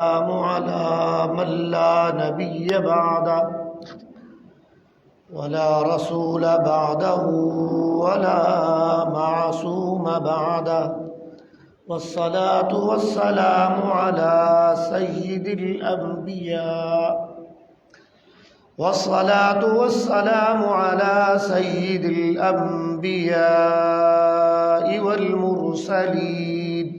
على من لا نبي بعده ولا رسول بعده ولا معصوم بعده، والصلاة والسلام على سيد الأنبياء والمرسلين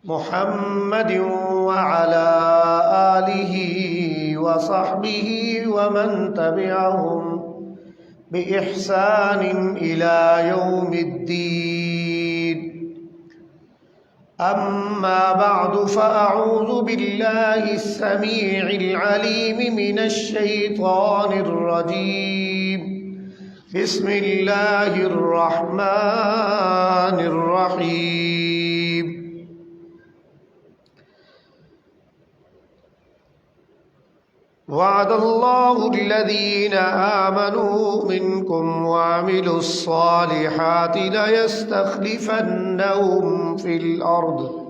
محمد وعلى آله وصحبه ومن تبعهم بإحسان إلى يوم الدين. أما بعد، فأعوذ بالله السميع العليم من الشيطان الرجيم. بسم الله الرحمن الرحيم. وعد الله الذين آمنوا منكم وعملوا الصالحات ليستخلفنهم في الأرض.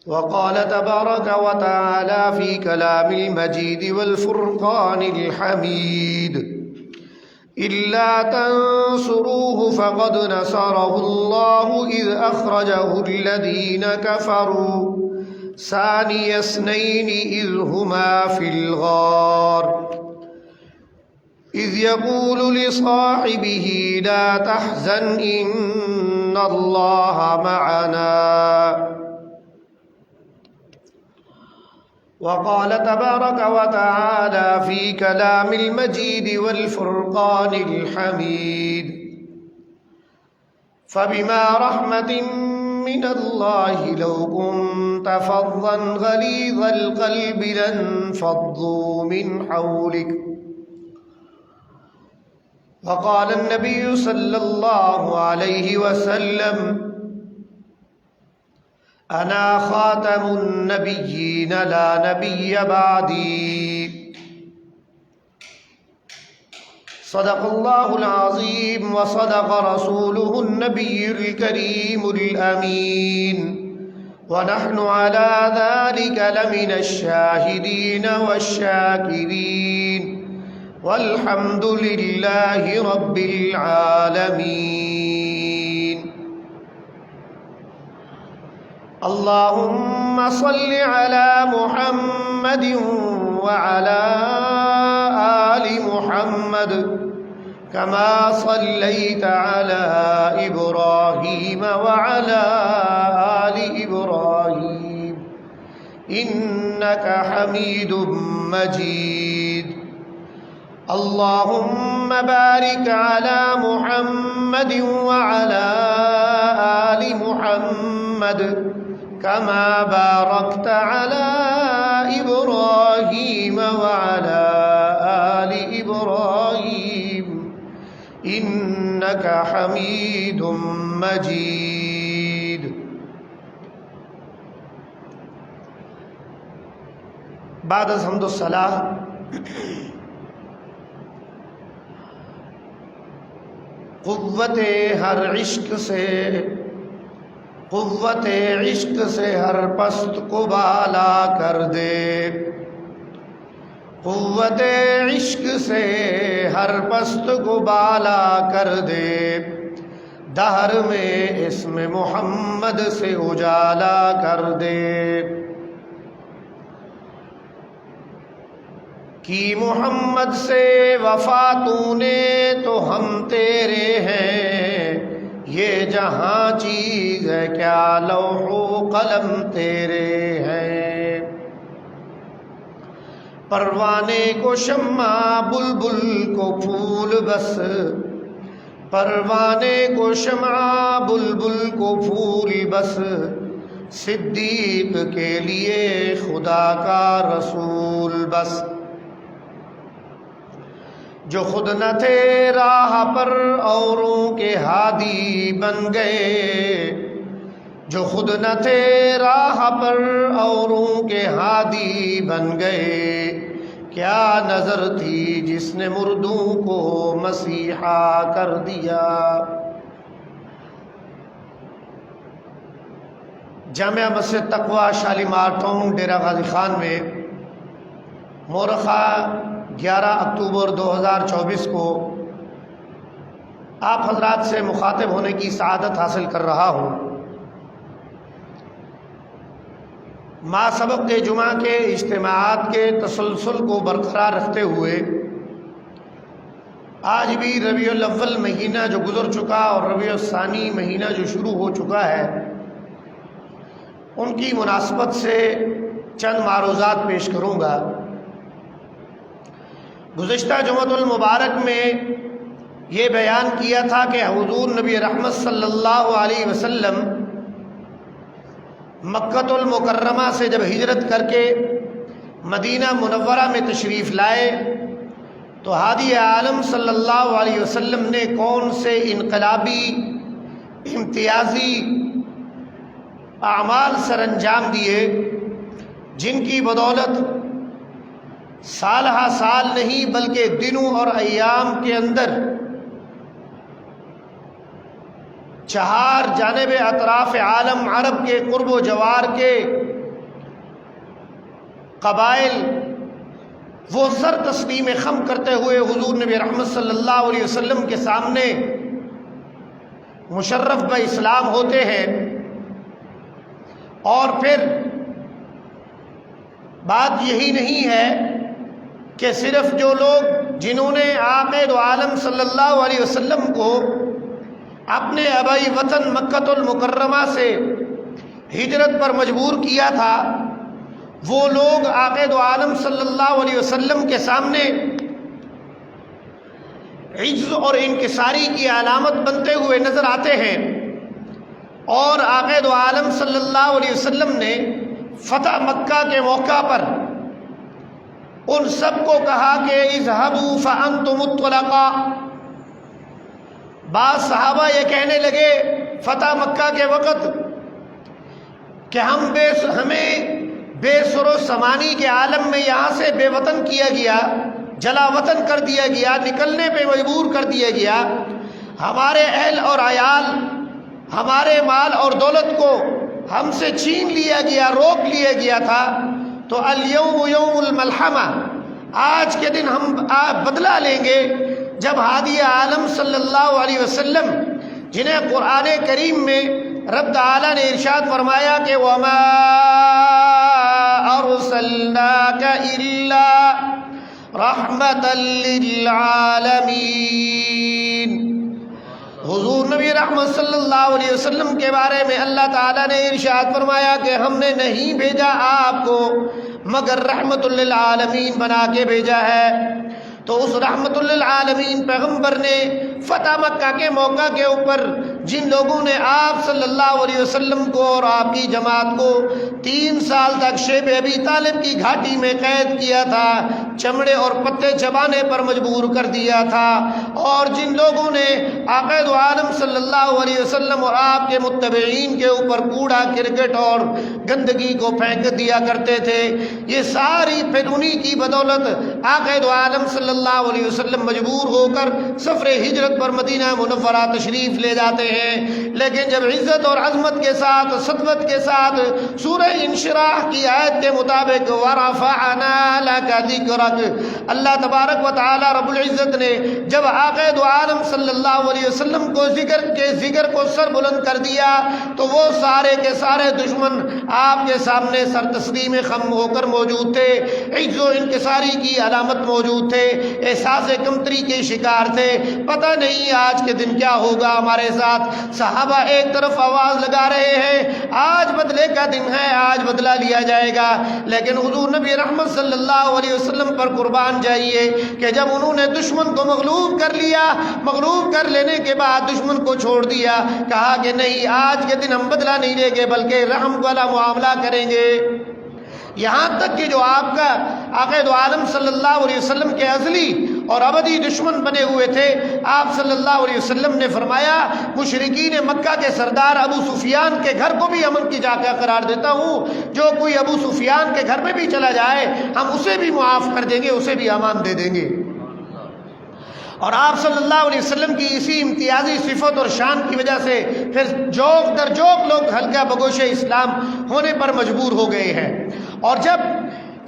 وقال تبارك وتعالى في كلام المجيد والفرقان الحميد: إلا تنصروه فقد نصره الله إذ أخرجه الذين كفروا ثاني اثنين إذ هما في الغار إذ يقول لصاحبه لا تحزن إن الله معنا. وقال تبارك وتعالى في كلام المجيد والفرقان الحميد: فبما رحمة من الله لو كنت فظا غليظ القلب لانفضوا من حولك. وقال النبي صلى الله عليه وسلم: أنا خاتم النبيين لا نبي بعدي. صدق الله العظيم وصدق رسوله النبي الكريم الأمين، ونحن على ذلك لمن الشاهدين والشاكرين، والحمد لله رب العالمين. اللهم صل على محمد وعلى آل محمد كما صليت على إبراهيم وعلى آل إبراهيم إنك حميد مجيد. اللهم بارك على محمد وعلى آل محمد كما باركت على إبراهيم وعلى آل إبراهيم إنك حميد مجيد. بعد الحمد للہ قوت عشق سے ہر پست کو بالا کر دے. قوت عشق سے ہر پست کو بالا کر دے. دہر میں اسم محمد سے اجالا کر دے. کی محمد سے وفا تو نے تو ہم تیرے ہیں. یہ جہاں چیز ہے کیا لوح و قلم تیرے ہیں. پروانے کو شمع بلبل کو پھول بس. پروانے کو شمع بلبل کو پھول بس. صدیق کے لیے خدا کا رسول بس. جو خود نہ تھے راہ پر اوروں کے ہادی بن گئے. جو خود نہ تھے راہ پر اوروں کے ہادی بن گئے. کیا نظر تھی جس نے مردوں کو مسیحا کر دیا. جامعہ مسجد تقویٰ شالیمار ٹونگ ڈیرہ غازی خان میں مورخہ 11 اکتوبر 2024 کو آپ حضرات سے مخاطب ہونے کی سعادت حاصل کر رہا ہوں۔ ما سبق کے جمعہ کے اجتماعات کے تسلسل کو برقرار رکھتے ہوئے آج بھی ربیع الاول مہینہ جو گزر چکا اور ربیع الثانی مہینہ جو شروع ہو چکا ہے، ان کی مناسبت سے چند معروضات پیش کروں گا۔ گزشتہ جمعۃ المبارک میں یہ بیان کیا تھا کہ حضور نبی رحمت صلی اللہ علیہ وسلم مکۃ المکرمہ سے جب ہجرت کر کے مدینہ منورہ میں تشریف لائے تو ہادی عالم صلی اللہ علیہ وسلم نے کون سے انقلابی امتیازی اعمال سر انجام دیے، جن کی بدولت سال ہا سال نہیں بلکہ دنوں اور ایام کے اندر 4 جانب اطراف عالم عرب کے قرب و جوار کے قبائل وہ سر تسلیم خم کرتے ہوئے حضور نبی رحمت صلی اللہ علیہ وسلم کے سامنے مشرف باسلام ہوتے ہیں۔ اور پھر بات یہی نہیں ہے کہ صرف جو لوگ جنہوں نے عاقد عالم صلی اللہ علیہ وسلم کو اپنے آبائی وطن مکۃ المکرمہ سے ہجرت پر مجبور کیا تھا، وہ لوگ عاقد عالم صلی اللہ علیہ وسلم کے سامنے عجز اور انکساری کی علامت بنتے ہوئے نظر آتے ہیں۔ اور عاقد عالم صلی اللہ علیہ وسلم نے فتح مکہ کے موقع پر ان سب کو کہا کہ اذهبوا فانتم الطلقاء۔ بعض صحابہ یہ کہنے لگے فتح مکہ کے وقت کہ ہمیں بے سر و سمانی کے عالم میں یہاں سے بے وطن کیا گیا، جلا وطن کر دیا گیا، نکلنے پہ مجبور کر دیا گیا، ہمارے اہل اور عیال، ہمارے مال اور دولت کو ہم سے چھین لیا گیا، روک لیا گیا تھا۔ تو الیوم یوم الملحمہ، آج کے دن ہم بدلہ لیں گے جب ہادی عالم صلی اللہ علیہ وسلم، جنہیں قرآن کریم میں رب تعالیٰ نے ارشاد فرمایا کہ وَمَا أَرْسَلْنَاكَ إِلَّا رَحْمَةً لِلْعَالَمِينَ، حضور نبی رحمت صلی اللہ علیہ وسلم کے بارے میں اللہ تعالیٰ نے ارشاد فرمایا کہ ہم نے نہیں بھیجا آپ کو مگر رحمت للعالمین بنا کے بھیجا ہے۔ تو اس رحمت للعالمین پیغمبر نے فتح مکہ کے موقع کے اوپر جن لوگوں نے آپ صلی اللہ علیہ وسلم کو اور آپ کی جماعت کو 3 سال تک شیب ابی طالب کی گھاٹی میں قید کیا تھا، چمڑے اور پتے چبانے پر مجبور کر دیا تھا، اور جن لوگوں نے عاقد عالم صلی اللہ علیہ وسلم اور آپ کے متبعین کے اوپر کوڑا کرکٹ اور گندگی کو پھینک دیا کرتے تھے، یہ ساری پھر انہی کی بدولت عاقد عالم صلی اللہ علیہ وسلم مجبور ہو کر سفر ہجرت پر مدینہ منورہ تشریف لے جاتے ہیں۔ لیکن جب عزت اور عظمت کے ساتھ، سطوت کے ساتھ سورہ انشراح کی آیت کے مطابق وَرَفَعْنَا لَكَ ذِكْرَكَ، اللہ تبارک و تعالی رب العزت نے جب عاقد عالم صلی اللہ علیہ وسلم کو ذکر کو سر بلند کر دیا تو وہ سارے کے سارے دشمن آپ کے سامنے سر تسلیم خم ہو کر موجود تھے، عجز و انکساری کی علامت موجود تھے، احساس کمتری کے شکار تھے، پتہ نہیں آج کے دن کیا ہوگا ہمارے ساتھ۔ صحابہ ایک طرف آواز لگا رہے ہیں آج بدلے کا دن ہے، آج بدلہ لیا جائے گا، لیکن حضور نبی رحمت صلی اللہ علیہ وسلم پر قربان جائیے کہ جب انہوں نے دشمن کو مغلوب کر لیا، مغلوب کر لینے کے بعد دشمن کو چھوڑ دیا، کہا کہ نہیں آج کے دن ہم بدلہ نہیں لیں گے بلکہ رحم والا معاملہ کریں گے۔ یہاں تک کہ جو آپ کا عاقد عالم صلی اللہ علیہ وسلم کے ازلی اور ابدی دشمن بنے ہوئے تھے، آپ صلی اللہ علیہ وسلم نے فرمایا مشرکین مکہ کے سردار ابو سفیان کے گھر کو بھی امن کی جگہ قرار دیتا ہوں، جو کوئی ابو سفیان کے گھر میں بھی چلا جائے ہم اسے بھی معاف کر دیں گے، اسے بھی امان دے دیں گے۔ اور آپ صلی اللہ علیہ وسلم کی اسی امتیازی صفت اور شان کی وجہ سے پھر جوک در جوک لوگ حلقہ بگوش اسلام ہونے پر مجبور ہو گئے ہیں۔ اور جب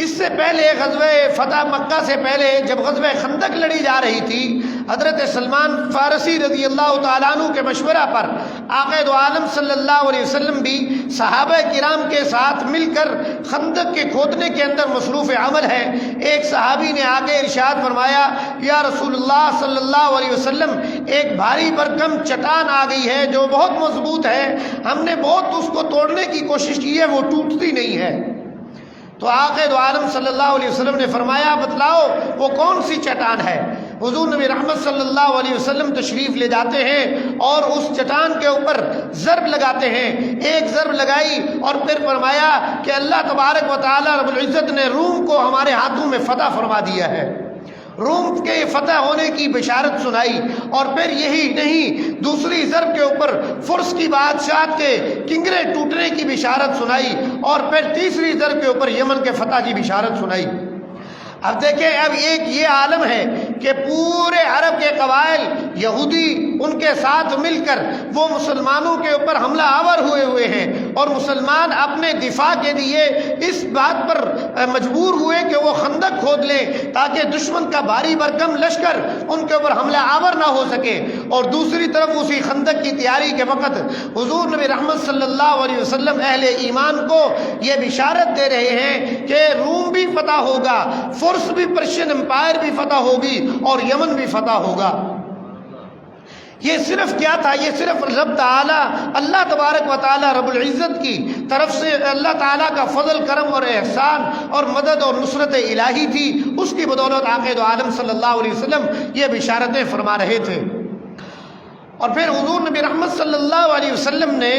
اس سے پہلے غزوہ فتح مکہ سے پہلے جب غزوہ خندق لڑی جا رہی تھی، حضرت سلمان فارسی رضی اللہ تعالیٰ عنہ کے مشورہ پر آقا دو عالم صلی اللہ علیہ وسلم بھی صحابہ کرام کے ساتھ مل کر خندق کے کھودنے کے اندر مصروف عمل ہے۔ ایک صحابی نے آگے ارشاد فرمایا، یا رسول اللہ صلی اللہ علیہ وسلم، ایک بھاری بھرکم چٹان آ گئی ہے جو بہت مضبوط ہے، ہم نے بہت اس کو توڑنے کی کوشش کی ہے، وہ ٹوٹتی نہیں ہے۔ تو آقا دو عالم صلی اللہ علیہ وسلم نے فرمایا، بتلاؤ وہ کون سی چٹان ہے؟ حضور نبی رحمت صلی اللہ علیہ وسلم تشریف لے جاتے ہیں اور اس چٹان کے اوپر ضرب لگاتے ہیں۔ ایک ضرب لگائی اور پھر فرمایا کہ اللہ تبارک و تعالی رب العزت نے روم کو ہمارے ہاتھوں میں فتح فرما دیا ہے۔ روم کے فتح ہونے کی بشارت سنائی، اور پھر یہی نہیں، دوسری ضرب کے اوپر فرس کی بادشاہ کے کنگرے ٹوٹنے کی بشارت سنائی، اور پھر تیسری ضرب کے اوپر یمن کے فتح کی بشارت سنائی۔ اب دیکھیں، اب ایک یہ عالم ہے کہ پورے عرب کے قبائل یہودی ان کے ساتھ مل کر وہ مسلمانوں کے اوپر حملہ آور ہوئے ہیں، اور مسلمان اپنے دفاع کے لیے اس بات پر مجبور ہوئے کہ وہ خندق کھود لیں تاکہ دشمن کا بھاری بھرکم لشکر ان کے اوپر حملہ آور نہ ہو سکے۔ اور دوسری طرف اسی خندق کی تیاری کے وقت حضور نبی رحمت صلی اللہ علیہ وسلم اہل ایمان کو یہ بشارت دے رہے ہیں کہ روم بھی فتح ہوگا، فرس بھی، پرشین امپائر بھی فتح ہوگی، اور یمن بھی فتح ہوگا۔ یہ صرف کیا تھا؟ یہ صرف رب تعالیٰ، اللہ تبارک و تعالیٰ رب العزت کی طرف سے اللہ تعالیٰ کا فضل، کرم اور احسان اور مدد اور نصرت الہی تھی۔ اس کی بدولت آقا دو عالم صلی اللہ علیہ وسلم یہ بشارتیں فرما رہے تھے۔ اور پھر حضور نبی رحمت صلی اللہ علیہ وسلم نے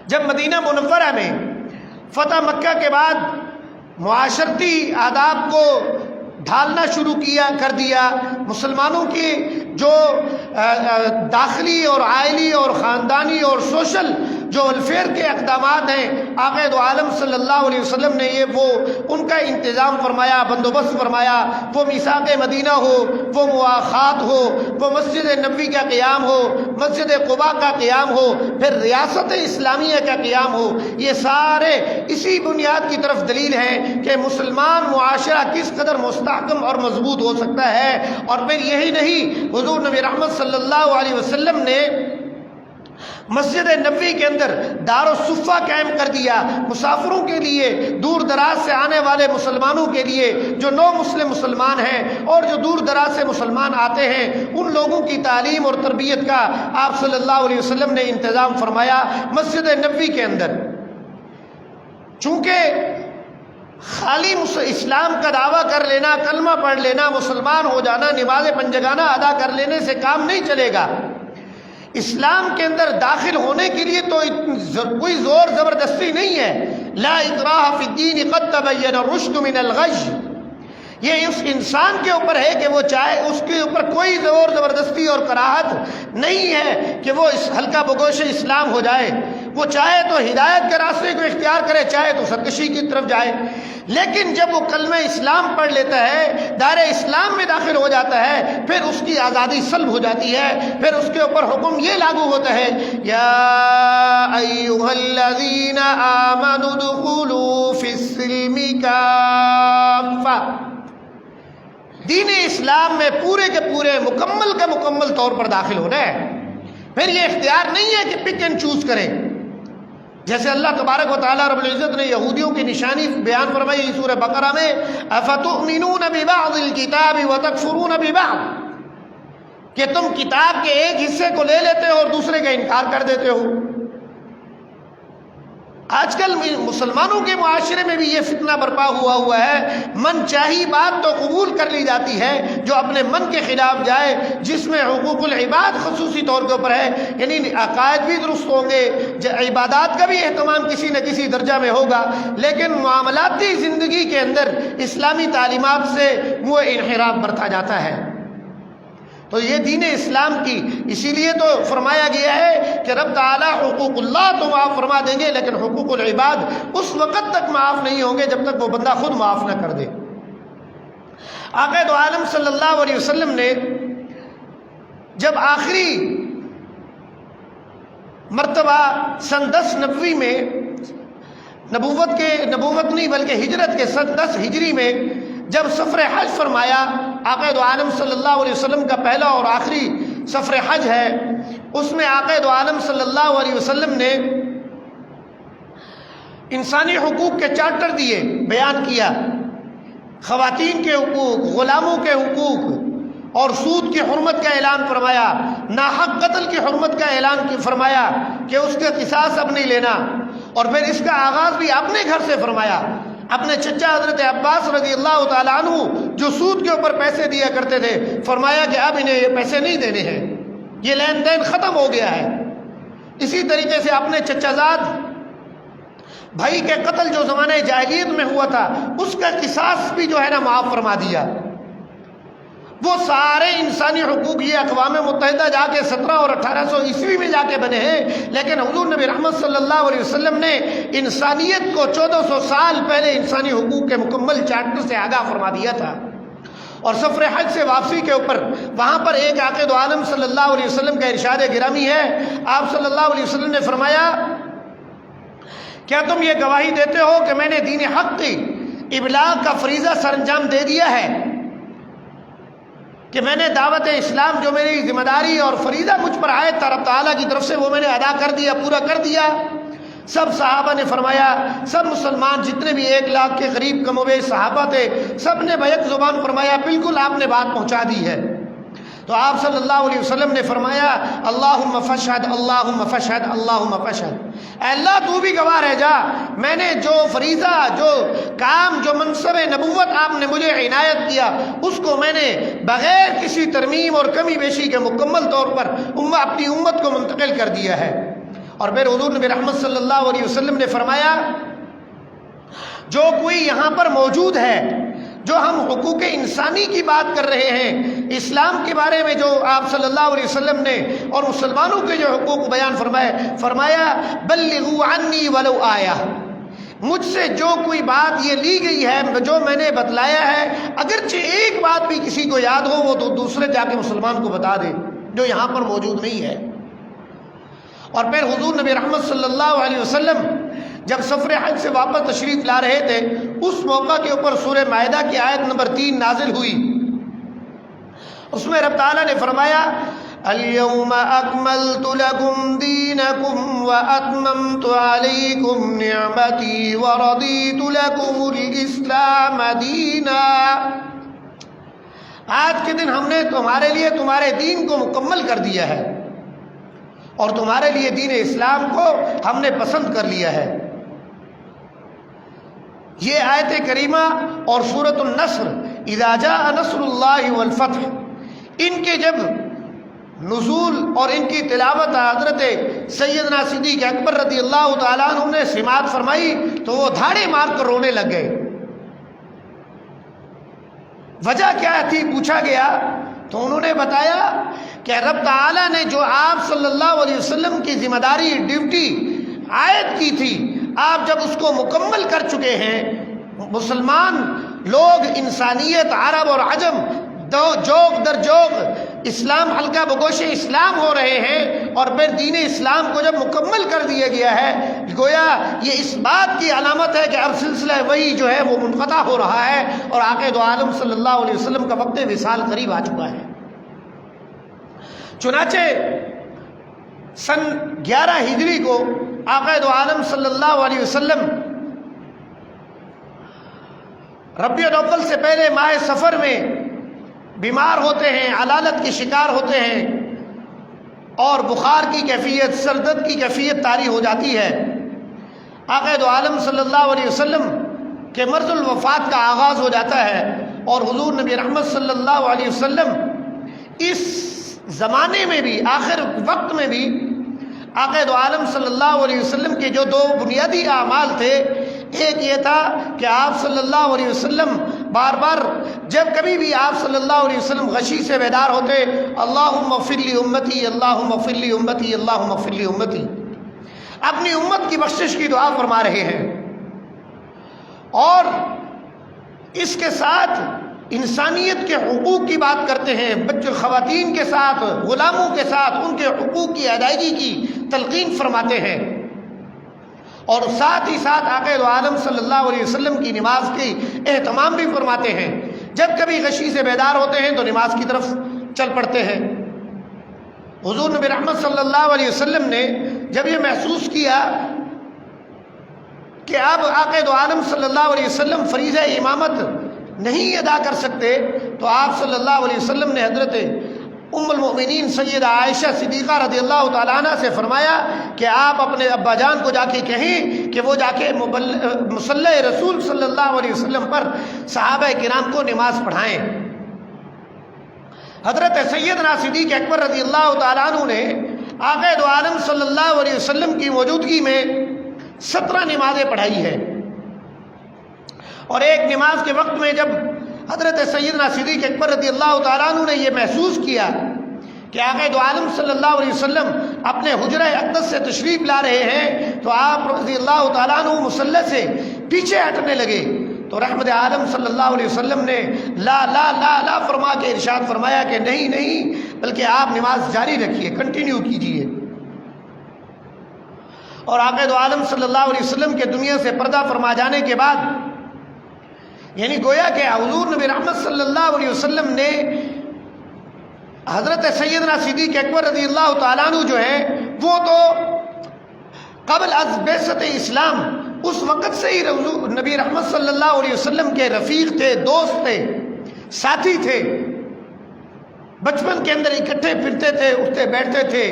جب مدینہ منورہ میں فتح مکہ کے بعد معاشرتی آداب کو ڈھالنا شروع کر دیا، مسلمانوں کی جو داخلی اور عائلی اور خاندانی اور سوشل جو ویلفیئر کے اقدامات ہیں، آقا دو عالم صلی اللہ علیہ وسلم نے وہ ان کا انتظام فرمایا، بندوبست فرمایا۔ وہ میثاق مدینہ ہو، وہ مواخات ہو، وہ مسجد نبوی کا قیام ہو، مسجد قباء کا قیام ہو، پھر ریاست اسلامیہ کا قیام ہو، یہ سارے اسی بنیاد کی طرف دلیل ہیں کہ مسلمان معاشرہ کس قدر مستحکم اور مضبوط ہو سکتا ہے۔ اور پھر یہی نہیں، حضور نبی رحمت صلی اللہ علیہ وسلم نے مسجد نبوی کے اندر دار الصفہ قائم کر دیا، مسافروں کے لیے، دور دراز سے آنے والے مسلمانوں کے لیے، جو نو مسلم مسلمان ہیں اور جو دور دراز سے مسلمان آتے ہیں، ان لوگوں کی تعلیم اور تربیت کا آپ صلی اللہ علیہ وسلم نے انتظام فرمایا مسجد نبوی کے اندر۔ چونکہ خالی اسلام کا دعویٰ کر لینا، کلمہ پڑھ لینا، مسلمان ہو جانا، نماز پنجگانہ ادا کر لینے سے کام نہیں چلے گا۔ اسلام کے اندر داخل ہونے کے لیے تو کوئی زور زبردستی نہیں ہے۔ لا اکراہ فی الدین قد تبین الرشد من الغی، یہ اس انسان کے اوپر ہے کہ وہ چاہے، اس کے اوپر کوئی زور زبردستی اور کراہت نہیں ہے کہ وہ اس حلقہ بگوش اسلام ہو جائے۔ وہ چاہے تو ہدایت کے راستے کو اختیار کرے، چاہے تو سرکشی کی طرف جائے، لیکن جب وہ کلمہ اسلام پڑھ لیتا ہے، دائرہ اسلام میں داخل ہو جاتا ہے، پھر اس کی آزادی سلب ہو جاتی ہے، پھر اس کے اوپر حکم یہ لاگو ہوتا ہے، یا ایھا الذین آمنوا ادخلوا فی السلم کافہ، دین اسلام میں پورے کے پورے مکمل طور پر داخل ہونا ہے۔ پھر یہ اختیار نہیں ہے کہ پک اینڈ چوز کریں، جیسے اللہ تبارک و تعالیٰ رب العزت نے یہودیوں کی نشانی بیان فرمائی سورہ بقرہ میں، افتؤمنون ببعض الکتاب وتکفرون ببعض، کہ تم کتاب کے ایک حصے کو لے لیتے ہو اور دوسرے کا انکار کر دیتے ہو۔ آج کل مسلمانوں کے معاشرے میں بھی یہ فتنہ برپا ہوا ہے، من چاہی بات تو قبول کر لی جاتی ہے جو اپنے من کے خلاف جائے، جس میں حقوق العباد خصوصی طور کے اوپر ہے، یعنی عقائد بھی درست ہوں گے، عبادات کا بھی اہتمام کسی نہ کسی درجہ میں ہوگا، لیکن معاملاتی زندگی کے اندر اسلامی تعلیمات سے وہ انحراف برتا جاتا ہے۔ تو یہ دین اسلام کی اسی لیے تو فرمایا گیا ہے کہ رب تعالیٰ حقوق اللہ تو معاف فرما دیں گے، لیکن حقوق العباد اس وقت تک معاف نہیں ہوں گے جب تک وہ بندہ خود معاف نہ کر دے۔ آقا دو عالم صلی اللہ علیہ وسلم نے جب آخری مرتبہ سن 10 نبوی میں نبوت نہیں بلکہ ہجرت کے سن 10 ہجری میں جب سفر حج فرمایا، آقا دو عالم صلی اللہ علیہ وسلم کا پہلا اور آخری سفر حج ہے، اس میں آقا دو عالم صلی اللہ علیہ وسلم نے انسانی حقوق کے چارٹر دیے، بیان کیا، خواتین کے حقوق، غلاموں کے حقوق اور سود کی حرمت کا اعلان فرمایا، ناحق قتل کی حرمت کا اعلان فرمایا کہ اس کا قصاص اب نہیں لینا، اور پھر اس کا آغاز بھی اپنے گھر سے فرمایا۔ اپنے چچا حضرت عباس رضی اللہ تعالیٰ عنہ جو سود کے اوپر پیسے دیا کرتے تھے، فرمایا کہ اب انہیں یہ پیسے نہیں دینے ہیں، یہ لین دین ختم ہو گیا ہے۔ اسی طریقے سے اپنے چچا زاد بھائی کے قتل جو زمانہ جاہلیت میں ہوا تھا، اس کا قصاص بھی جو ہے نا معاف فرما دیا۔ وہ سارے انسانی حقوق یہ اقوام متحدہ جا کے 17 اور 1800 عیسوی میں جا کے بنے ہیں، لیکن حضور نبی رحمت صلی اللہ علیہ وسلم نے انسانیت کو 1400 سال پہلے انسانی حقوق کے مکمل چارٹر سے آگاہ فرما دیا تھا۔ اور سفر حج سے واپسی کے اوپر وہاں پر ایک آقا دو عالم صلی اللہ علیہ وسلم کا ارشاد گرامی ہے، آپ صلی اللہ علیہ وسلم نے فرمایا، کیا تم یہ گواہی دیتے ہو کہ میں نے دین حق کی ابلاغ کا فریضہ سر انجام دے دیا ہے، کہ میں نے دعوت اسلام جو میری ذمہ داری اور فریضہ مجھ پر عائد تھا رب تعالیٰ کی طرف سے، وہ میں نے ادا کر دیا، پورا کر دیا؟ سب صحابہ نے فرمایا، سب مسلمان جتنے بھی 1 لاکھ کے قریب کم و بیش صحابہ تھے، سب نے بیک زبان فرمایا بالکل آپ نے بات پہنچا دی ہے۔ تو آپ صلی اللہ علیہ وسلم نے فرمایا، اللہم فشہد اللہم فشہد اللہم فشہد، اے اللہ تو بھی گواہ رہ جا، میں نے جو فریضہ، جو کام، جو منصب نبوت آپ نے مجھے عنایت کیا، اس کو میں نے بغیر کسی ترمیم اور کمی بیشی کے مکمل طور پر اپنی امت کو منتقل کر دیا ہے۔ اور پھر حضور نبی رحمت صلی اللہ علیہ وسلم نے فرمایا، جو کوئی یہاں پر موجود ہے، جو ہم حقوق انسانی کی بات کر رہے ہیں، اسلام کے بارے میں جو آپ صلی اللہ علیہ وسلم نے اور مسلمانوں کے جو حقوق بیان فرمایا، بلغوا عنی ولو آیا، مجھ سے جو کوئی بات یہ لی گئی ہے، جو میں نے بتلایا ہے، اگرچہ ایک بات بھی کسی کو یاد ہو، وہ تو دوسرے جا کے مسلمان کو بتا دے جو یہاں پر موجود نہیں ہے۔ اور پھر حضور نبی رحمت صلی اللہ علیہ وسلم جب سفر حج سے واپس تشریف لا رہے تھے، اس موقع کے اوپر سورہ مائدہ کی آیت نمبر 3 نازل ہوئی، اس میں رب تعالیٰ نے فرمایا، اليوم اکملت لکم دینکم واتممت علیکم نعمتی ورضیت لکم الاسلام دینا، آج کے دن ہم نے تمہارے لیے تمہارے دین کو مکمل کر دیا ہے، اور تمہارے لیے دین اسلام کو ہم نے پسند کر لیا ہے۔ یہ آیت کریمہ اور سورۃ النصر، اذا جاء نصر اللہ والفتح، ان کے جب نزول اور ان کی تلاوت حضرت سیدنا صدیق اکبر رضی اللہ تعالیٰ عنہ نے سماعت فرمائی تو وہ دھاڑے مار کر رونے لگ گئے۔ وجہ کیا تھی پوچھا گیا تو انہوں نے بتایا کہ رب تعالیٰ نے جو آپ صلی اللہ علیہ وسلم کی ذمہ داری، ڈیوٹی عائد کی تھی، آپ جب اس کو مکمل کر چکے ہیں، مسلمان لوگ، انسانیت، عرب اور عجم جوگ در جوگ اسلام حلقہ بگوش اسلام ہو رہے ہیں، اور پھر دین اسلام کو جب مکمل کر دیا گیا ہے، گویا یہ اس بات کی علامت ہے کہ اب سلسلہ وہی جو ہے وہ منقطع ہو رہا ہے، اور آقا دو عالم صلی اللہ علیہ وسلم کا وقت وصال قریب آ چکا ہے۔ چنانچہ سن 11 ہجری کو آقا دو عالم صلی اللہ علیہ وسلم ربیع الاول سے پہلے ماہ سفر میں بیمار ہوتے ہیں، علالت کی شکار ہوتے ہیں، اور بخار کی کیفیت، سر درد کی کیفیت طاری ہو جاتی ہے۔ آقا دو عالم صلی اللہ علیہ وسلم کے مرض الوفات کا آغاز ہو جاتا ہے، اور حضور نبی رحمت صلی اللہ علیہ وسلم اس زمانے میں بھی، آخر وقت میں بھی، آقا دو عالم صلی اللہ علیہ وسلم کے جو 2 بنیادی اعمال تھے، ایک یہ تھا کہ آپ صلی اللہ علیہ وسلم بار بار جب کبھی بھی آپ صلی اللہ علیہ وسلم غشی سے بیدار ہوتے، اللہم اغفر لی امتی، اللہم اغفر لی امتی، اللہم اغفر لی امتی، اپنی امت کی بخشش کی دعا فرما رہے ہیں۔ اور اس کے ساتھ انسانیت کے حقوق کی بات کرتے ہیں، بچوں خواتین کے ساتھ، غلاموں کے ساتھ ان کے حقوق کی ادائیگی کی تلقین فرماتے ہیں، اور ساتھ ہی ساتھ آقا دو عالم صلی اللہ علیہ وسلم کی نماز کی اہتمام بھی فرماتے ہیں۔ جب کبھی غشی سے بیدار ہوتے ہیں تو نماز کی طرف چل پڑتے ہیں۔ حضور نبی رحمت صلی اللہ علیہ وسلم نے جب یہ محسوس کیا کہ اب آقا دو عالم صلی اللہ علیہ وسلم فریضہ امامت نہیں ادا کر سکتے، تو آپ صلی اللہ علیہ وسلم نے حضرت ام المؤمنین سیدہ عائشہ صدیقہ رضی اللہ تعالیٰ عنہ سے فرمایا کہ آپ اپنے ابا جان کو جا کے کہیں کہ وہ جا کے مصلی رسول صلی اللہ علیہ وسلم پر صحابہ کرام کو نماز پڑھائیں۔ حضرت سیدنا صدیق اکبر رضی اللہ تعالیٰ عنہ نے آقا دو عالم صلی اللہ علیہ وسلم کی موجودگی میں 17 نمازیں پڑھائی ہے، اور ایک نماز کے وقت میں جب حضرت سیدنا صدیق اکبر رضی اللہ تعالیٰ عنہ نے یہ محسوس کیا کہ آقا دو عالم صلی اللہ علیہ وسلم اپنے حجرہ اقدس سے تشریف لا رہے ہیں، تو آپ رضی اللہ تعالیٰ عنہ مصلی سے پیچھے ہٹنے لگے، تو رحمت عالم صلی اللہ علیہ وسلم نے لا لا لا لا فرما کے ارشاد فرمایا کہ نہیں نہیں، بلکہ آپ نماز جاری رکھیے، کنٹینیو کیجیے۔ اور آقا دو عالم صلی اللہ علیہ وسلم کے دنیا سے پردہ فرما جانے کے بعد، یعنی گویا کہ حضور نبی رحمت صلی اللہ علیہ وسلم نے حضرت سیدنا صدیق اکبر رضی اللہ تعالیٰ عنہ جو ہے وہ تو قبل از بعثت اسلام اس وقت سے ہی نبی رحمت صلی اللہ علیہ وسلم کے رفیق تھے، دوست تھے، ساتھی تھے، بچپن کے اندر اکٹھے پھرتے تھے، اٹھتے بیٹھتے تھے۔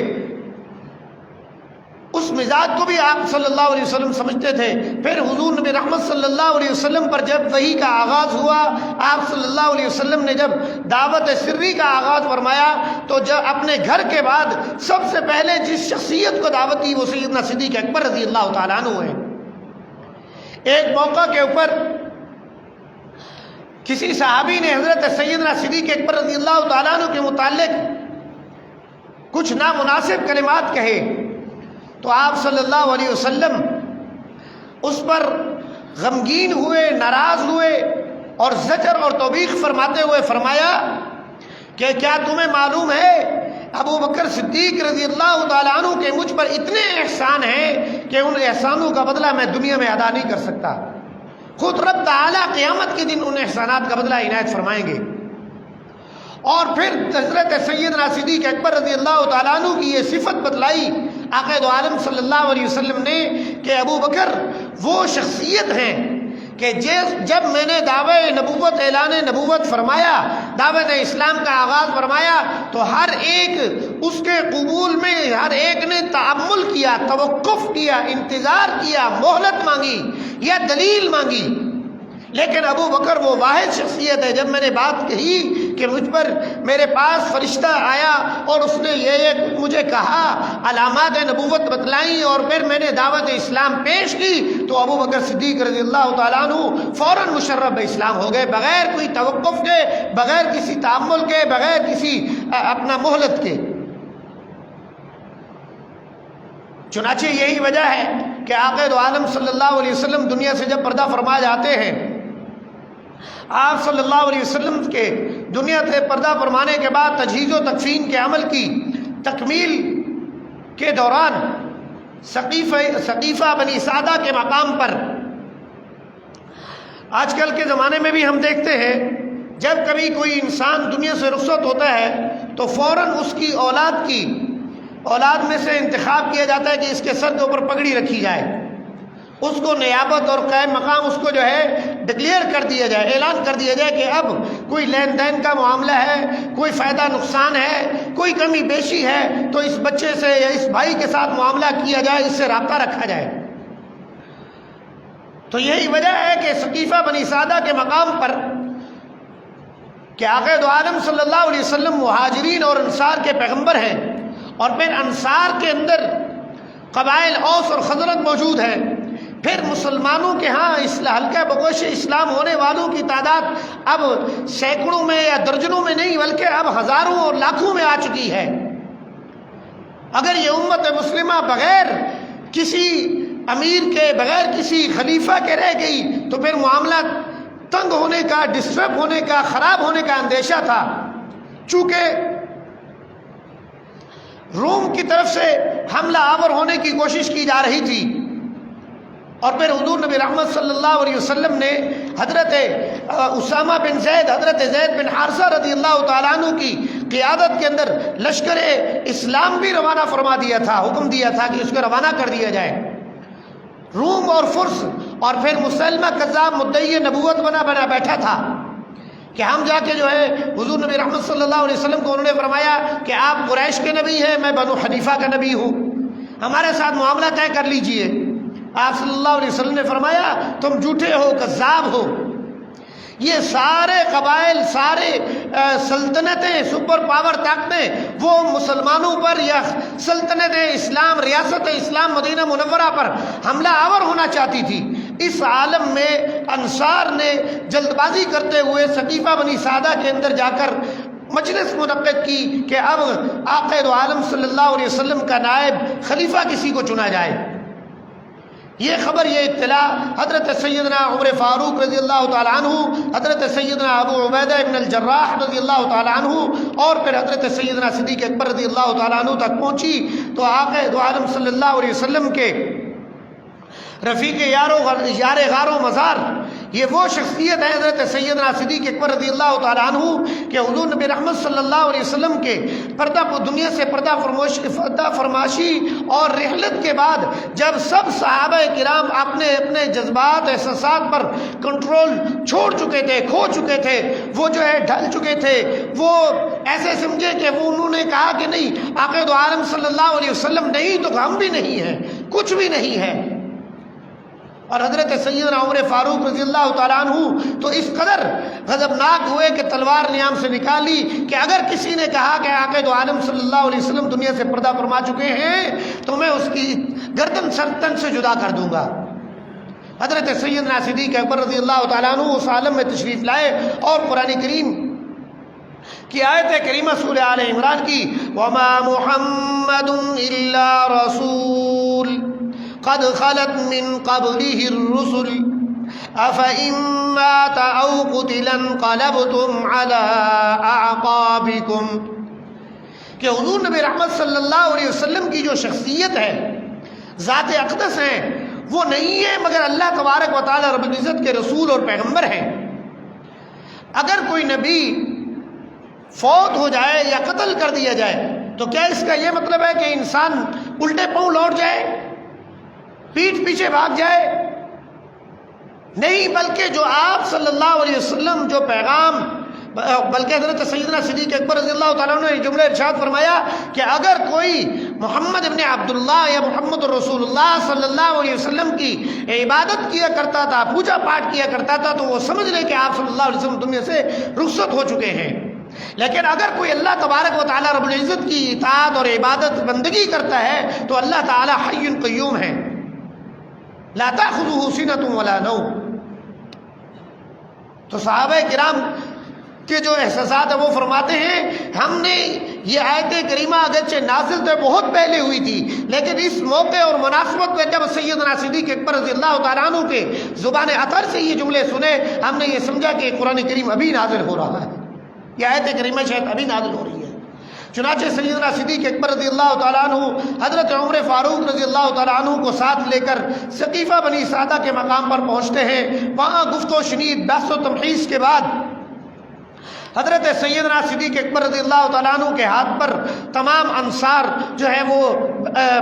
اس مزاج کو بھی آپ صلی اللہ علیہ وسلم سمجھتے تھے۔ پھر حضور نبی رحمت صلی اللہ علیہ وسلم پر جب وحی کا آغاز ہوا، آپ صلی اللہ علیہ وسلم نے جب دعوت سری کا آغاز فرمایا، تو جب اپنے گھر کے بعد سب سے پہلے جس شخصیت کو دعوت دی وہ سیدنا صدیق اکبر رضی اللہ تعالیٰ عنہ ہے۔ ایک موقع کے اوپر کسی صحابی نے حضرت سیدنا صدیق اکبر رضی اللہ تعالیٰ عنہ کے متعلق کچھ نامناسب کلمات کہے، تو آپ صلی اللہ علیہ وسلم اس پر غمگین ہوئے، ناراض ہوئے، اور زجر اور توبیخ فرماتے ہوئے فرمایا کہ کیا تمہیں معلوم ہے ابو بکر صدیق رضی اللہ تعالیٰ عنہ کے مجھ پر اتنے احسان ہیں کہ ان احسانوں کا بدلہ میں دنیا میں ادا نہیں کر سکتا، خود رب تعالیٰ قیامت کے دن ان احسانات کا بدلہ عنایت فرمائیں گے۔ اور پھر حضرت سیدنا صدیق اکبر رضی اللہ تعالیٰ عنہ کی یہ صفت بتلائی آقا دو عالم صلی اللہ علیہ وسلم نے کہ ابو بکر وہ شخصیت ہیں کہ جب میں نے دعوی نبوت، اعلان نبوت فرمایا، دعوت اسلام کا آغاز فرمایا، تو ہر ایک اس کے قبول میں ہر ایک نے تأمل کیا، توقف کیا، انتظار کیا، مہلت مانگی یا دلیل مانگی۔ لیکن ابو بکر وہ واحد شخصیت ہے، جب میں نے بات کہی کہ مجھ پر میرے پاس فرشتہ آیا اور اس نے یہ مجھے کہا، علامات نبوت بتلائیں، اور پھر میں نے دعوت اسلام پیش کی، تو ابو بکر صدیق رضی اللہ تعالیٰ عنہ فوراً مشرف اسلام ہو گئے، بغیر کوئی توقف کے، بغیر کسی تأمل کے، بغیر کسی اپنا مہلت کے۔ چنانچہ یہی وجہ ہے کہ آقا دو عالم صلی اللہ علیہ وسلم دنیا سے جب پردہ فرما جاتے ہیں، آپ صلی اللہ علیہ وسلم کے دنیا سے پردہ فرمانے کے بعد تجہیز و تکفین کے عمل کی تکمیل کے دوران سقیفہ بنی سعدہ کے مقام پر، آج کل کے زمانے میں بھی ہم دیکھتے ہیں جب کبھی کوئی انسان دنیا سے رخصت ہوتا ہے تو فوراً اس کی اولاد میں سے انتخاب کیا جاتا ہے کہ اس کے سر کے اوپر پگڑی رکھی جائے، اس کو نیابت اور قائم مقام اس کو جو ہے ڈکلیئر کر دیا جائے، اعلان کر دیا جائے کہ اب کوئی لین دین کا معاملہ ہے، کوئی فائدہ نقصان ہے، کوئی کمی بیشی ہے تو اس بچے سے یا اس بھائی کے ساتھ معاملہ کیا جائے، اس سے رابطہ رکھا جائے۔ تو یہی وجہ ہے کہ سقیفہ بنی سعدہ کے مقام پر کہ آقا دو عالم صلی اللہ علیہ وسلم مہاجرین اور انصار کے پیغمبر ہیں، اور پھر انصار کے اندر قبائل اوس اور خزرج موجود ہیں، پھر مسلمانوں کے ہاں حلقہ بگوش اسلام ہونے والوں کی تعداد اب سینکڑوں میں یا درجنوں میں نہیں بلکہ اب ہزاروں اور لاکھوں میں آ چکی ہے۔ اگر یہ امت مسلمہ بغیر کسی امیر کے، بغیر کسی خلیفہ کے رہ گئی تو پھر معاملہ تنگ ہونے کا، ڈسٹرب ہونے کا، خراب ہونے کا اندیشہ تھا، چونکہ روم کی طرف سے حملہ آور ہونے کی کوشش کی جا رہی تھی۔ اور پھر حضور نبی رحمت صلی اللہ علیہ وسلم نے حضرت اسامہ بن زید، حضرت زید بن حارثہ رضی اللہ تعالیٰ عنہ کی قیادت کے اندر لشکر اسلام بھی روانہ فرما دیا تھا، حکم دیا تھا کہ اس کو روانہ کر دیا جائے۔ روم اور فرس اور پھر مسلمہ کذاب مدعی نبوت بنا بیٹھا تھا کہ ہم جا کے جو ہے حضور نبی رحمت صلی اللہ علیہ وسلم کو انہوں نے فرمایا کہ آپ قریش کے نبی ہیں، میں بنو حنیفہ کا نبی ہوں، ہمارے ساتھ معاملہ طے کر لیجئے۔ آپ صلی اللہ علیہ وسلم نے فرمایا تم جھوٹے ہو، کذاب ہو۔ یہ سارے قبائل، سارے سلطنتیں، سپر پاور طاقتیں وہ مسلمانوں پر یا سلطنت اسلام، ریاست اسلام مدینہ منورہ پر حملہ آور ہونا چاہتی تھی۔ اس عالم میں انصار نے جلد بازی کرتے ہوئے سقیفہ بنی سعدہ کے اندر جا کر مجلس منعقد کی کہ اب آقا دو عالم صلی اللہ علیہ وسلم کا نائب خلیفہ کسی کو چنا جائے۔ یہ خبر، یہ اطلاع حضرت سیدنا عمر فاروق رضی اللہ تعالیٰ عنہ، حضرت سیدنا ابو عبیدہ ابن الجراح رضی اللہ تعالیٰ عنہ اور پھر حضرت سیدنا صدیق اکبر رضی اللہ تعالیٰ عنہ تک پہنچی تو آقا دو عالم صلی اللہ علیہ وسلم کے رفیق یار غار و مزار، یہ وہ شخصیت ہے حضرت سیدنا صدیق اکبر رضی اللہ تعالیٰ عنہ کہ حضور نبی رحمت صلی اللہ علیہ وسلم کے دنیا سے پردہ فرماشی اور رحلت کے بعد جب سب صحابہ کرام اپنے اپنے جذبات، احساسات پر کنٹرول چھوڑ چکے تھے، کھو چکے تھے، وہ جو ہے ڈھل چکے تھے، وہ ایسے سمجھے کہ وہ انہوں نے کہا کہ نہیں، آقا دو عالم صلی اللہ علیہ وسلم نہیں تو ہم بھی نہیں ہیں، کچھ بھی نہیں ہے۔ اور حضرت سیدنا عمر فاروق رضی اللہ تعالیٰ عنہ تو اس قدر غضبناک ہوئے کہ تلوار نیام سے نکالی کہ اگر کسی نے کہا کہ آقا دو عالم صلی اللہ علیہ وسلم دنیا سے پردہ فرما چکے ہیں تو میں اس کی گردن سر سے جدا کر دوں گا۔ حضرت سیدنا صدیق اکبر رضی اللہ تعالیٰ عنہ اس عالم میں تشریف لائے اور قرآن کریم کی آیت کریمہ سورہ آل عمران کی وَمَا مُحَمَّدٌ إِلَّا رَسُولٌ قد خلت من قبله الرسل افإن مات او قتل انقلبتم على اعقابكم، کہ حضور نبی رحمت صلی اللہ علیہ وسلم کی جو شخصیت ہے، ذات اقدس ہیں، وہ نہیں ہے مگر اللہ تبارک و تعالی رب العزت کے رسول اور پیغمبر ہیں۔ اگر کوئی نبی فوت ہو جائے یا قتل کر دیا جائے تو کیا اس کا یہ مطلب ہے کہ انسان الٹے پاؤں لوٹ جائے، پیٹھ پیچھے بھاگ جائے؟ نہیں، بلکہ جو آپ صلی اللہ علیہ وسلم جو پیغام، بلکہ حضرت سیدنا صدیق اکبر رضی اللہ تعالیٰ عنہ نے جملہ ارشاد فرمایا کہ اگر کوئی محمد ابن عبداللہ یا محمد رسول اللہ صلی اللہ علیہ وسلم کی عبادت کیا کرتا تھا، پوجا پاٹ کیا کرتا تھا تو وہ سمجھ لے کہ آپ صلی اللہ علیہ وسلم دنیا سے رخصت ہو چکے ہیں۔ لیکن اگر کوئی اللہ تبارک و تعالیٰ رب العزت کی اطاعت اور عبادت بندگی کرتا ہے تو اللہ تعالیٰ حی قیوم ہے، لا تأخذه سنة ولا نوم۔ تو صحابہ کرام کے جو احساسات ہیں وہ فرماتے ہیں ہم نے یہ آیت کریمہ اگرچہ نازل تو بہت پہلے ہوئی تھی، لیکن اس موقع اور مناسبت پہ جب سیدنا صدیق اکبر رضی اللہ تعالیٰ عنہ کے زبان اطہر سے یہ جملے سنے، ہم نے یہ سمجھا کہ قرآن کریم ابھی نازل ہو رہا ہے، یہ آیت کریمہ شاید ابھی نازل ہو رہی ہے۔ چنانچہ سیدنا صدیق اکبر رضی اللہ تعالیٰ عنہ حضرت عمر فاروق رضی اللہ تعالیٰ عنہ کو ساتھ لے کر سقیفہ بنی سعدہ کے مقام پر پہنچتے ہیں۔ وہاں گفت و شنید، بحث و تمحیص کے بعد حضرت سیدنا صدیق اکبر رضی اللہ تعالیٰ عنہ کے ہاتھ پر تمام انصار جو ہے وہ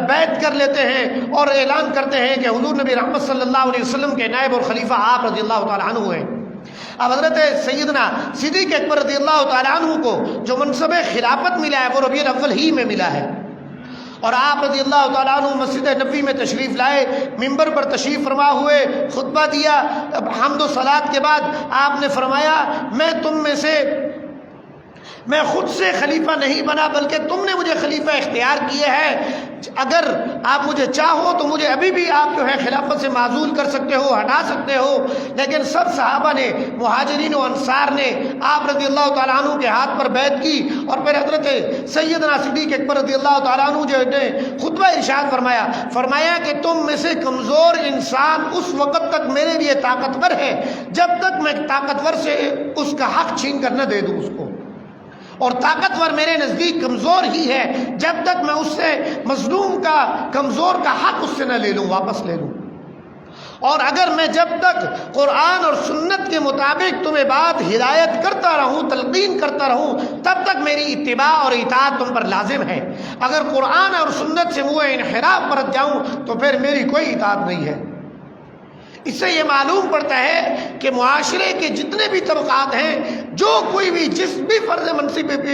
بیعت کر لیتے ہیں اور اعلان کرتے ہیں کہ حضور نبی رحمت صلی اللہ علیہ وسلم کے نائب اور خلیفہ آپ رضی اللہ تعالیٰ عنہ ہیں۔ اب حضرت سیدنا صدیق اکبر رضی اللہ تعالیٰ عنہ کو جو منصب خلافت ملا ہے وہ ربیع الاول ہی میں ملا ہے، اور آپ رضی اللہ تعالیٰ عنہ مسجد نبوی میں تشریف لائے، ممبر پر تشریف فرما ہوئے خطبہ دیا۔ حمد و صلات کے بعد آپ نے فرمایا میں تم میں سے میں خود سے خلیفہ نہیں بنا بلکہ تم نے مجھے خلیفہ اختیار کیے ہے۔ اگر آپ مجھے چاہو تو مجھے ابھی بھی آپ جو ہے خلافت سے معزول کر سکتے ہو، ہٹا سکتے ہو۔ لیکن سب صحابہ نے، مہاجرین و انصار نے آپ رضی اللہ تعالیٰ عنہ کے ہاتھ پر بیعت کی، اور پھر حضرت سیدنا صدیق اکبر رضی اللہ تعالیٰ عنہ جو نے خطبہ ارشاد فرمایا کہ تم میں سے کمزور انسان اس وقت تک میرے لیے طاقتور ہے جب تک میں طاقتور سے اس کا حق چھین کر نہ دے دوں اس کو، اور طاقتور میرے نزدیک کمزور ہی ہے جب تک میں اس سے مظلوم کا، کمزور کا حق اس سے نہ لے لوں، واپس لے لوں۔ اور اگر میں جب تک قرآن اور سنت کے مطابق تمہیں بات ہدایت کرتا رہوں، تلقین کرتا رہوں، تب تک میری اتباع اور اطاعت تم پر لازم ہے۔ اگر قرآن اور سنت سے منہ انحراف پر جاؤں تو پھر میری کوئی اطاعت نہیں ہے۔ اس سے یہ معلوم پڑتا ہے کہ معاشرے کے جتنے بھی طبقات ہیں، جو کوئی بھی جس بھی فرض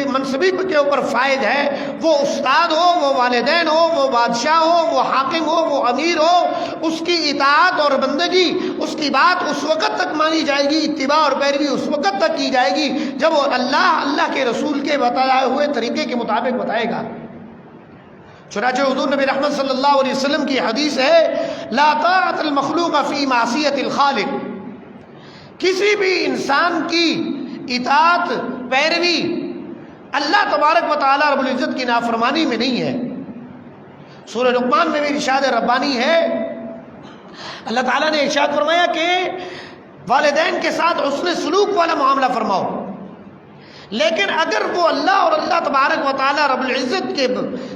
منصبی کے اوپر فائد ہے، وہ استاد ہو، وہ والدین ہو، وہ بادشاہ ہو، وہ حاکم ہو، وہ امیر ہو، اس کی اطاعت اور بندگی، اس کی بات اس وقت تک مانی جائے گی، اتباع اور پیروی اس وقت تک کی جائے گی جب وہ اللہ کے رسول کے بتائے ہوئے طریقے کے مطابق بتائے گا۔ چنانچہ حضور نبی رحمت صلی اللہ علیہ وسلم کی حدیث ہے، لا طاعت المخلوق فی معصیت الخالق، کسی بھی انسان کی اطاعت، پیروی اللہ تبارک و تعالیٰ رب العزت کی نافرمانی میں نہیں ہے۔ سورہ لقمان میں بھی ارشاد ربانی ہے، اللہ تعالیٰ نے ارشاد فرمایا کہ والدین کے ساتھ حسن سلوک والا معاملہ فرماؤ، لیکن اگر وہ اللہ اور اللہ تبارک و تعالیٰ رب العزت کے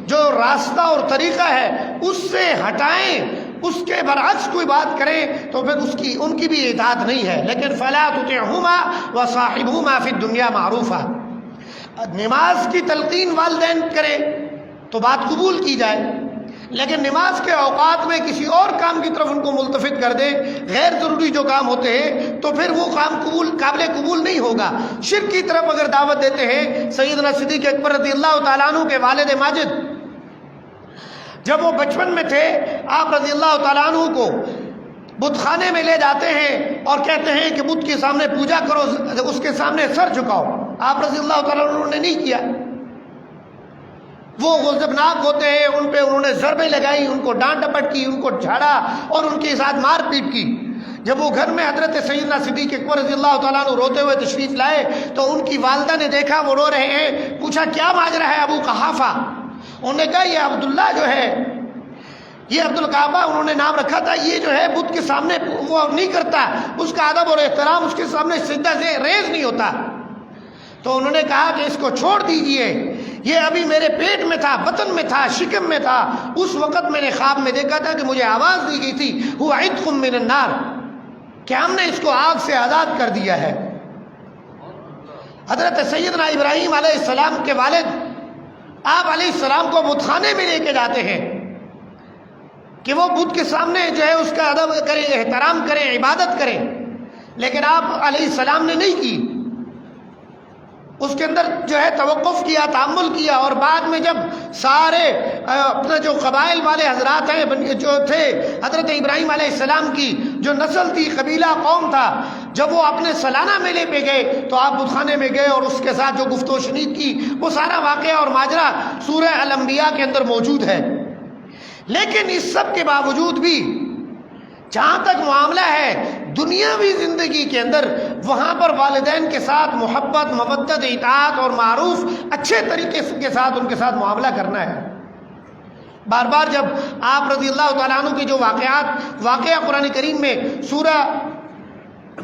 جو راستہ اور طریقہ ہے اس سے ہٹائیں، اس کے برعکس کوئی بات کریں تو پھر ان کی بھی اطاعت نہیں ہے۔ لیکن فلا تطعهما وصاحبهما فی الدنیا معروفا، نماز کی تلقین والدین کریں تو بات قبول کی جائے، لیکن نماز کے اوقات میں کسی اور کام کی طرف ان کو ملتفت کر دیں، غیر ضروری جو کام ہوتے ہیں، تو پھر وہ کام قابل قبول نہیں ہوگا۔ شرک کی طرف اگر دعوت دیتے ہیں، سیدنا صدیق اکبر رضی اللہ تعالیٰ عنہ کے والد ماجد جب وہ بچپن میں تھے، آپ رضی اللہ تعالیٰ عنہ کو بت خانے میں لے جاتے ہیں اور کہتے ہیں کہ بت کے سامنے پوجا کرو، اس کے سامنے سر جھکاؤ۔ آپ رضی اللہ تعالیٰ عنہ نے نہیں کیا، وہ غضبناک ہوتے ہیں، ان پہ انہوں نے ضربیں لگائی، ان کو ڈانٹ ڈپٹ کی، ان کو جھاڑا اور ان کے ساتھ مار پیٹ کی۔ جب وہ گھر میں حضرت سیدنا صدیق اکبر رضی اللہ تعالیٰ عنہ روتے ہوئے تشریف لائے تو ان کی والدہ نے دیکھا وہ رو رہے ہیں، پوچھا کیا ماجرا ہے ابو قحافہ؟ انہوں نے کہا یہ عبداللہ جو ہے، یہ عبد القعبہ انہوں نے نام رکھا تھا، یہ جو ہے بت کے سامنے وہ نہیں کرتا، اس کا ادب اور احترام اس کے سامنے سجدہ سے ریز نہیں ہوتا۔ تو انہوں نے کہا کہ اس کو چھوڑ دیجئے، یہ ابھی میرے پیٹ میں تھا، بطن میں تھا، شکم میں تھا، اس وقت میں نے خواب میں دیکھا تھا کہ مجھے آواز دی گئی تھی هو عتق من النار، کہ ہم نے اس کو آگ سے آزاد کر دیا ہے۔ حضرت سیدنا ابراہیم علیہ السلام کے والد آپ علیہ السلام کو بت خانے میں لے کے جاتے ہیں کہ وہ بت کے سامنے جو ہے اس کا ادب کریں، احترام کریں، عبادت کریں، لیکن آپ علیہ السلام نے نہیں کی، اس کے اندر جو ہے توقف کیا، تحمل کیا، اور بعد میں جب سارے اپنے جو قبائل والے حضرات ہیں جو تھے حضرت ابراہیم علیہ السلام کی جو نسل تھی، قبیلہ، قوم تھا، جب وہ اپنے سالانہ میلے پہ گئے تو آپ بت خانے میں گئے اور اس کے ساتھ جو گفت و شنید کی وہ سارا واقعہ اور ماجرا سورہ الانبیاء کے اندر موجود ہے۔ لیکن اس سب کے باوجود بھی جہاں تک معاملہ ہے دنیاوی زندگی کے اندر، وہاں پر والدین کے ساتھ محبت، مودت، اطاعت اور معروف اچھے طریقے کے ساتھ ان کے ساتھ معاملہ کرنا ہے۔ بار بار جب آپ رضی اللہ تعالیٰ عنہ کے جو واقعہ قرآن کریم میں سورہ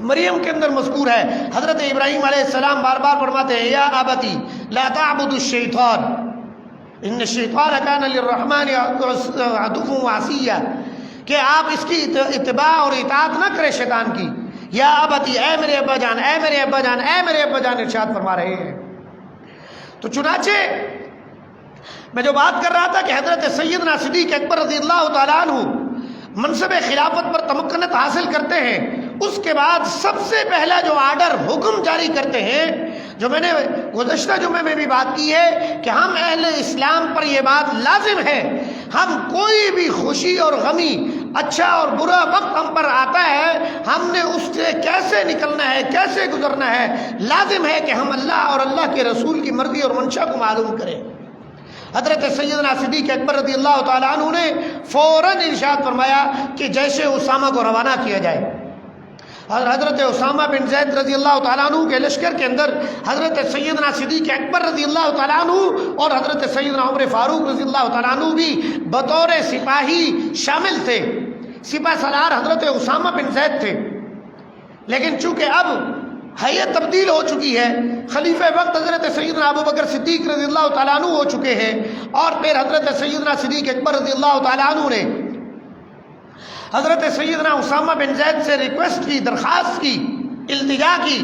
مریم کے اندر مذکور ہے، حضرت ابراہیم علیہ السلام بار بار فرماتے ہیں یا ابتی لا تعبدوا الشیطان ان الشیطان کان للرحمن عدوا وعصیا، کہ آپ اس کی اتباع اور اطاعت نہ کریں شیطان کی۔ یا ابتی، اے میرے ابا جان، اے میرے ابا جان، اے میرے ابا جان ارشاد فرما رہے ہیں۔ تو چنانچہ میں جو بات کر رہا تھا کہ حضرت سیدنا صدیق اکبر رضی اللہ تعالیٰ عنہ منصب خلافت پر تمکنت حاصل کرتے ہیں، اس کے بعد سب سے پہلا جو آرڈر، حکم جاری کرتے ہیں، جو میں نے گزشتہ جمعے میں بھی بات کی ہے کہ ہم اہل اسلام پر یہ بات لازم ہے، ہم کوئی بھی خوشی اور غمی اچھا اور برا وقت ہم پر آتا ہے، ہم نے اس سے کیسے نکلنا ہے، کیسے گزرنا ہے، لازم ہے کہ ہم اللہ اور اللہ کے رسول کی مرضی اور منشا کو معلوم کریں۔ حضرت سیدنا صدیق اکبر رضی اللہ تعالیٰ عنہ نے فوراً ارشاد فرمایا کہ جیش اسامہ کو روانہ کیا جائے۔ اور حضرت اسامہ بن زید رضی اللہ تعالیٰ عنہ کے لشکر کے اندر حضرت سیدنا صدیق اکبر رضی اللہ تعالیٰ عنہ اور حضرت سیدنا عمر فاروق رضی اللہ تعالیٰ عنہ بھی بطور سپاہی شامل تھے۔ سپہ سالار حضرت اسامہ بن زید تھے، لیکن چونکہ اب حیت تبدیل ہو چکی ہے، خلیفہ وقت حضرت سیدنا ابو بکر صدیق رضی اللہ تعالیٰ عنہ ہو چکے ہیں، اور پھر حضرت سیدنا صدیق اکبر رضی اللہ تعالیٰ عنہ نے حضرت سیدنا اسامہ بن زید سے ریکویسٹ کی، درخواست کی، التجا کی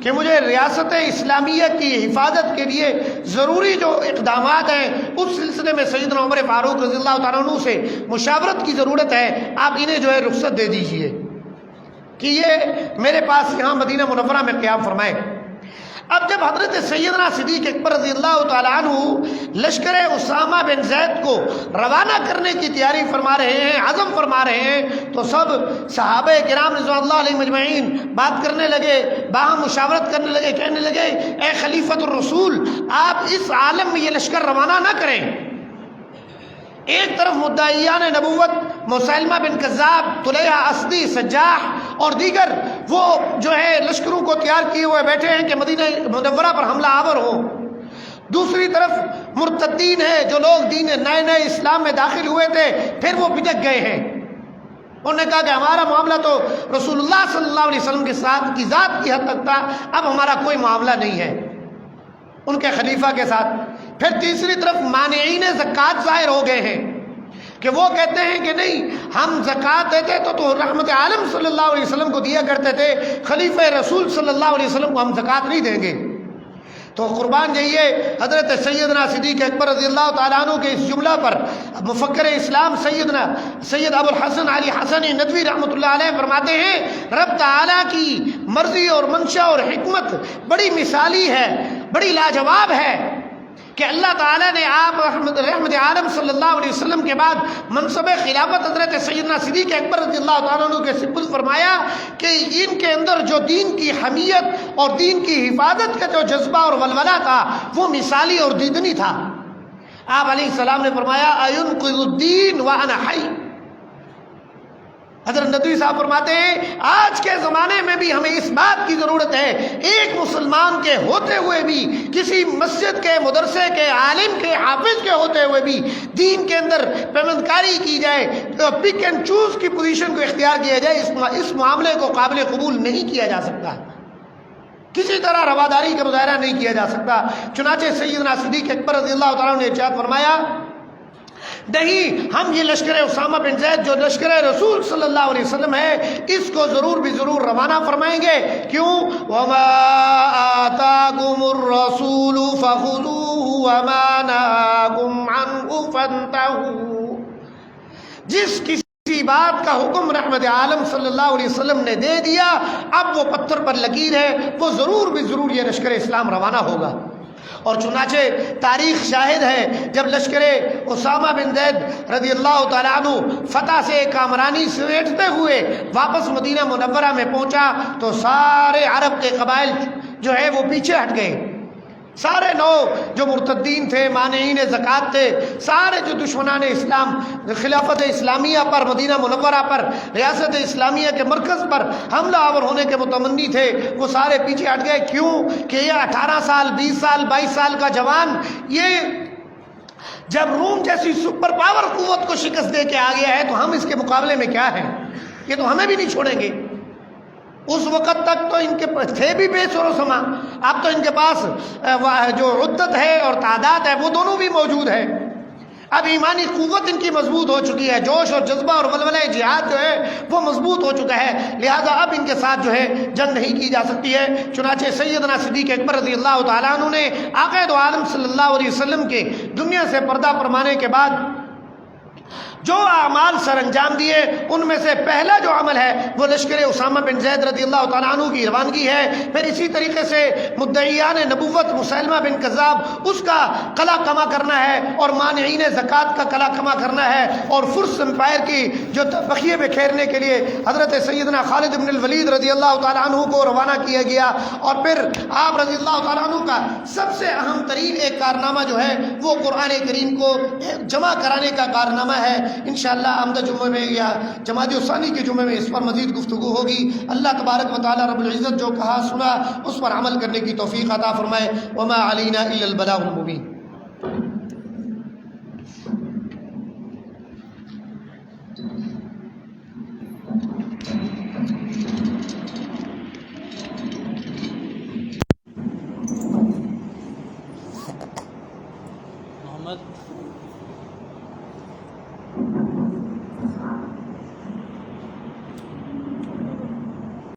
کہ مجھے ریاست اسلامیہ کی حفاظت کے لیے ضروری جو اقدامات ہیں اس سلسلے میں سیدنا عمر فاروق رضی اللہ تعالیٰ عنہ سے مشاورت کی ضرورت ہے، آپ انہیں جو ہے رخصت دے دیجئے کہ یہ میرے پاس یہاں مدینہ منورہ میں قیام فرمائے۔ اب جب حضرت سیدنا صدیق اکبر رضی اللہ تعالیٰ عنہ لشکر اسامہ بن زید کو روانہ کرنے کی تیاری فرما رہے ہیں، عزم فرما رہے ہیں، تو سب صحابہ کرام رضوان اللہ علیہم اجمعین بات کرنے لگے، باہم مشاورت کرنے لگے، کہنے لگے اے خلیفۃ الرسول، آپ اس عالم میں یہ لشکر روانہ نہ کریں۔ ایک طرف مدعیان نبوت مسیلمہ بن کذاب، طلیحہ اسدی، سجاح اور دیگر وہ جو ہے لشکروں کو تیار کیے ہوئے بیٹھے ہیں کہ مدینہ منورہ پر حملہ آور ہو، دوسری طرف مرتدین ہیں جو لوگ دین نئے اسلام میں داخل ہوئے تھے، پھر وہ بھٹک گئے ہیں۔ انہوں نے کہا کہ ہمارا معاملہ تو رسول اللہ صلی اللہ علیہ وسلم کے ساتھ کی ذات کی حد تک تھا، اب ہمارا کوئی معاملہ نہیں ہے ان کے خلیفہ کے ساتھ۔ پھر تیسری طرف مانعین زکوٰۃ ظاہر ہو گئے ہیں کہ وہ کہتے ہیں کہ نہیں، ہم زکوٰۃ دیتے تو رحمت عالم صلی اللہ علیہ وسلم کو دیا کرتے تھے، خلیفہ رسول صلی اللہ علیہ وسلم کو ہم زکوٰۃ نہیں دیں گے۔ تو قربان جائیے حضرت سیدنا صدیق اکبر رضی اللہ تعالیٰ عنہ کے اس جملہ پر مفکر اسلام سید ابو الحسن علی حسنی ندوی رحمۃ اللہ علیہ فرماتے ہیں، رب تعالیٰ کی مرضی اور منشا اور حکمت بڑی مثالی ہے، بڑی لاجواب ہے کہ اللہ تعالیٰ نے آپ رحمت عالم صلی اللہ علیہ وسلم کے بعد منصب خلافت حضرت سیدنا صدیق اکبر رضی اللہ تعالیٰ عنہ کے سپرد فرمایا کہ ان کے اندر جو دین کی حمیت اور دین کی حفاظت کا جو جذبہ اور ولولہ تھا وہ مثالی اور دیدنی تھا۔ آپ علیہ السلام نے فرمایا اَيُنْقِذُ الدِّينَ وَأَنَا حَيٌّ۔ حضرت ندوی صاحب فرماتے ہیں آج کے زمانے میں بھی ہمیں اس بات کی ضرورت ہے، ایک مسلمان کے ہوتے ہوئے بھی، کسی مسجد کے، مدرسے کے، عالم کے، حافظ کے ہوتے ہوئے بھی دین کے اندر پیوندکاری کی جائے، پک اینڈ چوز کی پوزیشن کو اختیار کیا جائے، اس معاملے کو قابل قبول نہیں کیا جا سکتا، کسی طرح رواداری کا مظاہرہ نہیں کیا جا سکتا۔ چنانچہ سیدنا صدیق اکبر رضی اللہ تعالیٰ نے ارشاد فرمایا نہیں، ہم یہ لشکر اسامہ بن زید جو لشکر رسول صلی اللہ علیہ وسلم ہے اس کو ضرور بھی ضرور روانہ فرمائیں گے۔ کیوں؟ وَمَا آتَاكُمُ الرَّسُولُ فَخُذُوهُ وَمَا نَهَاكُمْ عَنْهُ فَانْتَهُوا، جس کسی بات کا حکم رحمت عالم صلی اللہ علیہ وسلم نے دے دیا، اب وہ پتھر پر لکیر ہے، وہ ضرور بھی ضرور یہ لشکر اسلام روانہ ہوگا۔ اور چنانچہ تاریخ شاہد ہے جب لشکر اسامہ بن زید رضی اللہ تعالیٰ عنہ فتح سے کامرانی سمیٹتے ہوئے واپس مدینہ منورہ میں پہنچا تو سارے عرب کے قبائل جو ہے وہ پیچھے ہٹ گئے، سارے جو مرتدین تھے، مانعین زکوٰۃ تھے، سارے جو دشمنان اسلام خلافت اسلامیہ پر، مدینہ منورہ پر، ریاست اسلامیہ کے مرکز پر حملہ آور ہونے کے متمنی تھے، وہ سارے پیچھے ہٹ گئے۔ کیوں کہ یہ 18 سال 20 سال 22 سال کا جوان یہ جب روم جیسی سپر پاور قوت کو شکست دے کے آ گیا ہے تو ہم اس کے مقابلے میں کیا ہیں، یہ تو ہمیں بھی نہیں چھوڑیں گے۔ اس وقت تک تو ان کے تھے بھی بے سر و سما، اب تو ان کے پاس جو عدت ہے اور تعداد ہے وہ دونوں بھی موجود ہے، اب ایمانی قوت ان کی مضبوط ہو چکی ہے، جوش اور جذبہ اور ولولہ جہاد جو ہے وہ مضبوط ہو چکا ہے، لہذا اب ان کے ساتھ جو ہے جنگ نہیں کی جا سکتی ہے۔ چنانچہ سیدنا صدیق اکبر رضی اللہ تعالیٰ عنہ نے آقا دو عالم صلی اللہ علیہ وسلم کے دنیا سے پردہ فرمانے کے بعد جو اعمال سر انجام دیے ان میں سے پہلا جو عمل ہے وہ لشکر اسامہ بن زید رضی اللہ تعالیٰ عنہ کی روانگی ہے۔ پھر اسی طریقے سے مدعیان نبوت مسیلمہ بن کذاب اس کا قلع کما کرنا ہے، اور مانعین زکوٰۃ کا قلع کما کرنا ہے، اور فرس امپائر کی جو بخیے میں کھیرنے کے لیے حضرت سیدنا خالد بن الولید رضی اللہ تعالیٰ عنہ کو روانہ کیا گیا۔ اور پھر آپ رضی اللہ تعالیٰ عنہ کا سب سے اہم ترین ایک کارنامہ جو ہے وہ قرآن کریم کو جمع کرانے کا کارنامہ ہے۔ انشاءاللہ آمدہ جمعے میں یا جمادی الثانی کے جمعے میں اس پر مزید گفتگو ہوگی۔ اللہ تبارک و تعالی رب العزت جو کہا سنا اس پر عمل کرنے کی توفیق عطا فرمائے۔ وما علینا الا البلاغ المبین۔